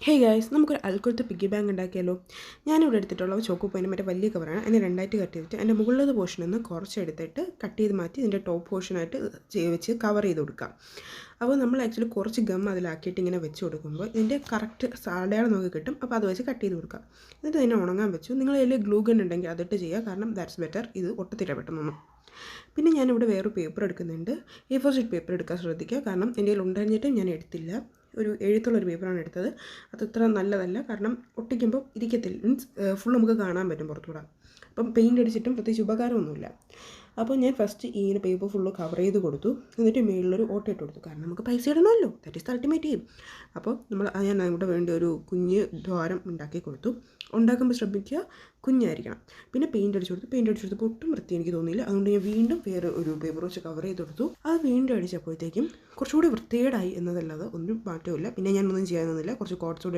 Hey guys, നമുക്കൊരു അൽക്കുലത്തെ piggy bank ഉണ്ടാക്കിയാലോ? ഞാനിവിടെ എടുത്തിട്ടുള്ള ചോക്കോ പോയിൻ്റ് മറ്റേ വലിയ കവറാണ്. അതിനെ രണ്ടായിട്ട് കട്ട് ചെയ്തിട്ട് അതിൻ്റെ മുകളിലത്തെ പോർഷനിൽ നിന്ന് കുറച്ചെടുത്തിട്ട് കട്ട് ചെയ്ത് മാറ്റി ഇതിൻ്റെ ടോപ്പ് പോർഷനായിട്ട് വെച്ച് കവർ ചെയ്ത് കൊടുക്കാം. അപ്പോൾ നമ്മൾ ആക്ച്വലി കുറച്ച് ഗം അതിലാക്കിയിട്ട് ഇങ്ങനെ വെച്ച് കൊടുക്കുമ്പോൾ ഇതിൻ്റെ കറക്റ്റ് അടയാളം നമുക്ക് കിട്ടും. അപ്പോൾ അത് വെച്ച് കട്ട് ചെയ്ത് കൊടുക്കാം. എന്നിട്ട് ഇതിനെ ഉണങ്ങാൻ വെച്ചു. നിങ്ങൾ അതിൽ ഗ്ലൂ ഗൺ ഉണ്ടെങ്കിൽ അതിട്ട് ചെയ്യുക, കാരണം ദാറ്റ്സ് ബെറ്റർ. ഇത് ഒട്ടത്തില്ല പെട്ടെന്നൊന്നും. പിന്നെ ഞാനിവിടെ വേറൊരു പേപ്പർ എടുക്കുന്നുണ്ട്. A4 ഷീറ്റ് പേപ്പർ എടുക്കാൻ ശ്രദ്ധിക്കുക, കാരണം എൻ്റെ കയ്യിൽ ഉണ്ടായിരുന്നിട്ടും ഞാൻ എടുത്തില്ല. ഒരു എഴുത്തുള്ളൊരു പേപ്പറാണ് എടുത്തത്. അതത്ര നല്ലതല്ല, കാരണം ഒട്ടിക്കുമ്പോൾ ഇരിക്കത്തില്ല. മീൻസ് ഫുൾ നമുക്ക് കാണാൻ പറ്റും പുറത്തുകൂടെ. അപ്പം പെയിൻ്റ് അടിച്ചിട്ടും പ്രത്യേകിച്ച് ഉപകാരമൊന്നുമില്ല. അപ്പോൾ ഞാൻ ഫസ്റ്റ് ഇങ്ങനെ പേപ്പർ ഫുള്ള് കവർ ചെയ്ത് കൊടുത്തു. എന്നിട്ട് മുകളിലൊരു ഓട്ട ഇട്ട് കൊടുത്തു, കാരണം നമുക്ക് പൈസ ഇടണമല്ലോ. That is the ultimate aim. അപ്പോൾ ഞാൻ ഇവിടെ വേണ്ടി ഒരു കുഞ്ഞ് ദ്വാരം ഉണ്ടാക്കി കൊടുത്തു. ഉണ്ടാക്കുമ്പോൾ ശ്രദ്ധിക്കുക, കുഞ്ഞായിരിക്കണം. പിന്നെ പെയിൻ്റ് അടിച്ചു കൊടുത്തപ്പോൾ ഒട്ടും വൃത്തി എനിക്ക് തോന്നിയില്ല. അതുകൊണ്ട് ഞാൻ വീണ്ടും വേറെ ഒരു പേപ്പർ വെച്ച് കവർ ചെയ്ത് കൊടുത്തു. അത് വീണ്ടും അടിച്ചപ്പോഴത്തേക്കും കുറച്ചുകൂടി വൃത്തികേടായി എന്നതല്ലാതെ ഒന്നും മാറ്റമില്ല. പിന്നെ ഞാനൊന്നും ചെയ്യാനൊന്നുമില്ല. കുറച്ച് കോട്ട്സ് കൂടെ